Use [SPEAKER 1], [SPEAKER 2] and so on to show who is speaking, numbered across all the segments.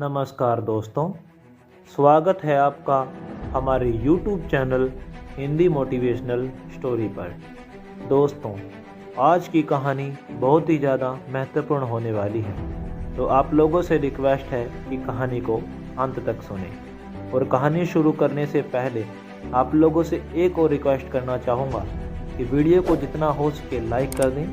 [SPEAKER 1] नमस्कार दोस्तों, स्वागत है आपका हमारे YouTube channel Hindi motivational story पर। दोस्तों, आज की कहानी बहुत ही ज़्यादा महत्वपूर्ण होने वाली है, तो आप लोगों से रिक्वेस्ट है कि कहानी को अंत तक सुनें। और कहानी शुरू करने से पहले आप लोगों से एक और रिक्वेस्ट करना चाहूँगा कि वीडियो को जितना हो सके लाइक कर दें,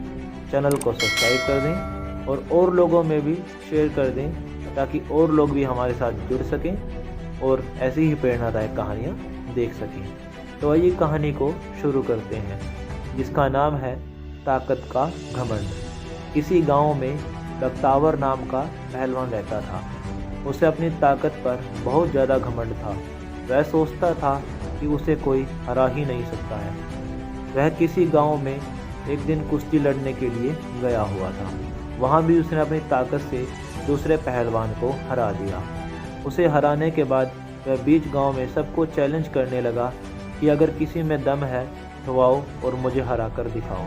[SPEAKER 1] चैनल को सब्सक्राइब कर दें और लोगों में भी शेयर कर दें, ताकि और लोग भी हमारे साथ जुड़ सकें और ऐसी ही प्रेरणादायक कहानियाँ देख सकें। तो आइए कहानी को शुरू करते हैं, जिसका नाम है ताकत का घमंड। किसी गांव में बख्तावर नाम का पहलवान रहता था। उसे अपनी ताकत पर बहुत ज़्यादा घमंड था। वह सोचता था कि उसे कोई हरा ही नहीं सकता है। वह किसी गांव में एक दिन कुश्ती लड़ने के लिए गया हुआ था। वहाँ भी उसने अपनी ताकत से दूसरे पहलवान को हरा दिया। उसे हराने के बाद वह बीच गांव में सबको चैलेंज करने लगा कि अगर किसी में दम है तो आओ और मुझे हरा कर दिखाओ।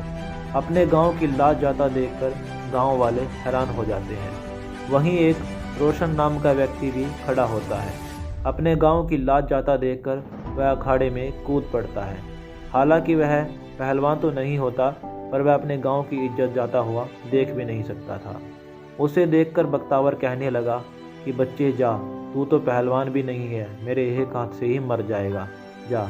[SPEAKER 1] अपने गांव की लाज जाता देखकर गांव वाले हैरान हो जाते हैं। वहीं एक रोशन नाम का व्यक्ति भी खड़ा होता है। अपने गांव की लाज जाता देखकर वह अखाड़े में कूद पड़ता है। हालांकि वह पहलवान तो नहीं होता, पर वह अपने गांव की इज्जत जाता हुआ देख भी नहीं सकता था। उसे देखकर बख्तावर कहने लगा कि बच्चे जा, तू तो पहलवान भी नहीं है, मेरे एक हाथ से ही मर जाएगा, जा।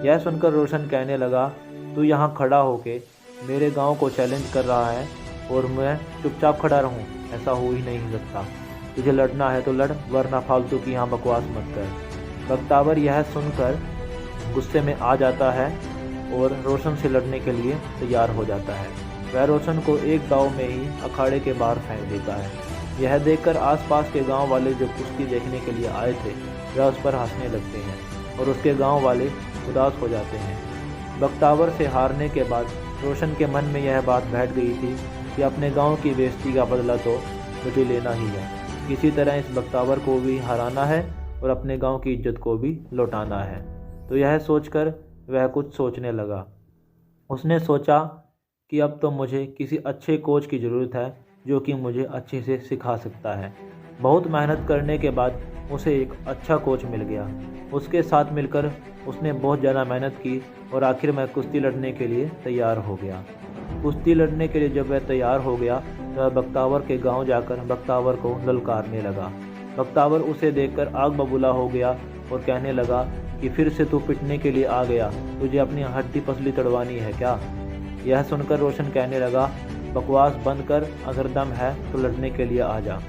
[SPEAKER 1] यह सुनकर रोशन कहने लगा, तू यहाँ खड़ा होके मेरे गांव को चैलेंज कर रहा है और मैं चुपचाप खड़ा रहूं? ऐसा हो ही नहीं सकता। तुझे लड़ना है तो लड़, वरना फालतू की यहाँ बकवास मत कर। बख्तावर यह सुनकर गुस्से में आ जाता है और रोशन से लड़ने के लिए तैयार हो जाता है। वह रोशन को एक दाव में ही अखाड़े के बाहर फेंक देता है। यह देखकर आसपास के गांव वाले जो कुश्ती देखने के लिए आए थे, वह उस पर हंसने लगते हैं और उसके गांव वाले उदास हो जाते हैं। बख्तावर से हारने के बाद रोशन के मन में यह बात बैठ गई थी कि अपने गांव की बेइज्जती का बदला तो मुझे लेना ही है। किसी तरह इस बख्तावर को भी हराना है और अपने गाँव की इज्जत को भी लौटाना है। तो यह सोचकर वह कुछ सोचने लगा। उसने सोचा कि अब तो मुझे किसी अच्छे कोच की ज़रूरत है, जो कि मुझे अच्छे से सिखा सकता है। बहुत मेहनत करने के बाद उसे एक अच्छा कोच मिल गया। उसके साथ मिलकर उसने बहुत ज़्यादा मेहनत की और आखिर में कुश्ती लड़ने के लिए तैयार हो गया। कुश्ती लड़ने के लिए जब वह तैयार हो गया तो वह बख्तावर के गांव जाकर बख्तावर को ललकारने लगा। बख्तावर उसे देखकर आग बबूला हो गया और कहने लगा कि फिर से तू पिटने के लिए आ गया, तुझे अपनी हड्डी पसली तड़वानी है क्या? यह सुनकर रोशन कहने लगा, बकवास बंद कर, अगर दम है तो लड़ने के लिए आ जा।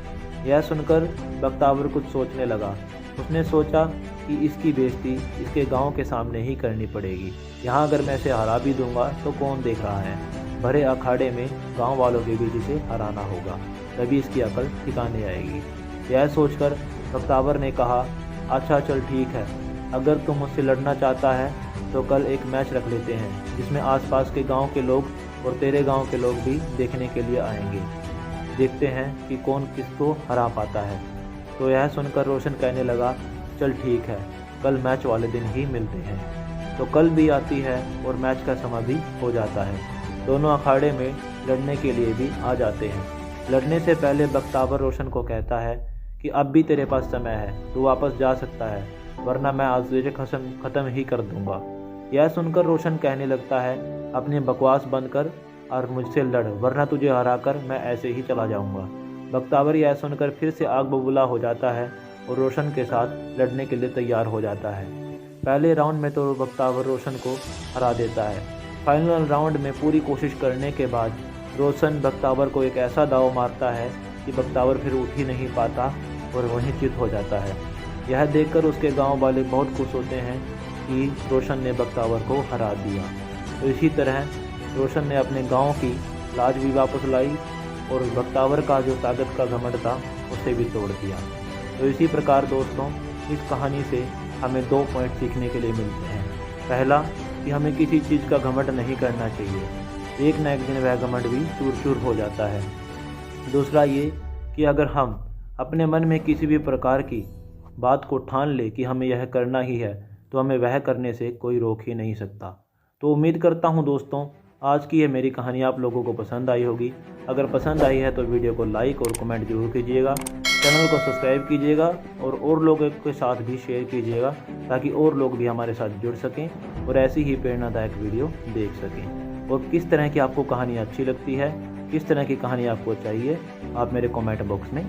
[SPEAKER 1] यह सुनकर बख्तावर कुछ सोचने लगा। उसने सोचा कि इसकी बेइज्जती इसके गांव के सामने ही करनी पड़ेगी। यहाँ अगर मैं इसे हरा भी दूंगा तो कौन देख रहा है? भरे अखाड़े में गांव वालों के बीच इसे हराना होगा, तभी इसकी अकल ठिकाने आएगी। यह सोचकर बख्तावर ने कहा, अच्छा चल ठीक है, अगर तुम मुझसे लड़ना चाहता है तो कल एक मैच रख लेते हैं, जिसमें आसपास के गांव के लोग और तेरे गांव के लोग भी देखने के लिए आएंगे। देखते हैं कि कौन किसको हरा पाता है। तो यह सुनकर रोशन कहने लगा, चल ठीक है, कल मैच वाले दिन ही मिलते हैं। तो कल भी आती है और मैच का समय भी हो जाता है। दोनों अखाड़े में लड़ने के लिए भी आ जाते हैं। लड़ने से पहले बख्तावर रोशन को कहता है कि अब भी तेरे पास समय है, तू वापस जा सकता है, वरना मैं आज तुझे ख़त्म ही कर दूंगा। यह सुनकर रोशन कहने लगता है, अपनी बकवास बंद कर और मुझसे लड़, वरना तुझे हराकर मैं ऐसे ही चला जाऊंगा। बख्तावर यह सुनकर फिर से आग बबूला हो जाता है और रोशन के साथ लड़ने के लिए तैयार हो जाता है। पहले राउंड में तो बख्तावर रोशन को हरा देता है। फाइनल राउंड में पूरी कोशिश करने के बाद रोशन बख्तावर को एक ऐसा दाव मारता है कि बख्तावर फिर उठ ही नहीं पाता और वहीं चित हो जाता है। यह देखकर उसके गाँव वाले बहुत खुश होते हैं कि रोशन ने बख्तावर को हरा दिया। तो इसी तरह रोशन ने अपने गांव की लाज भी वापस लाई और बख्तावर का जो ताकत का घमंड था उसे भी तोड़ दिया। तो इसी प्रकार दोस्तों, इस कहानी से हमें 2 पॉइंट सीखने के लिए मिलते हैं। पहला कि हमें किसी चीज़ का घमंड नहीं करना चाहिए, एक न एक दिन वह घमंड भी चूर चूर हो जाता है। दूसरा ये कि अगर हम अपने मन में किसी भी प्रकार की बात को ठान ले कि हमें यह करना ही है, तो हमें वह करने से कोई रोक ही नहीं सकता। तो उम्मीद करता हूँ दोस्तों, आज की ये मेरी कहानी आप लोगों को पसंद आई होगी। अगर पसंद आई है तो वीडियो को लाइक और कमेंट जरूर कीजिएगा, चैनल को सब्सक्राइब कीजिएगा और लोगों के साथ भी शेयर कीजिएगा ताकि और लोग भी हमारे साथ जुड़ सकें और ऐसी ही प्रेरणादायक वीडियो देख सकें। और किस तरह की आपको कहानी अच्छी लगती है, किस तरह की कहानी आपको चाहिए, आप मेरे कमेंट बॉक्स में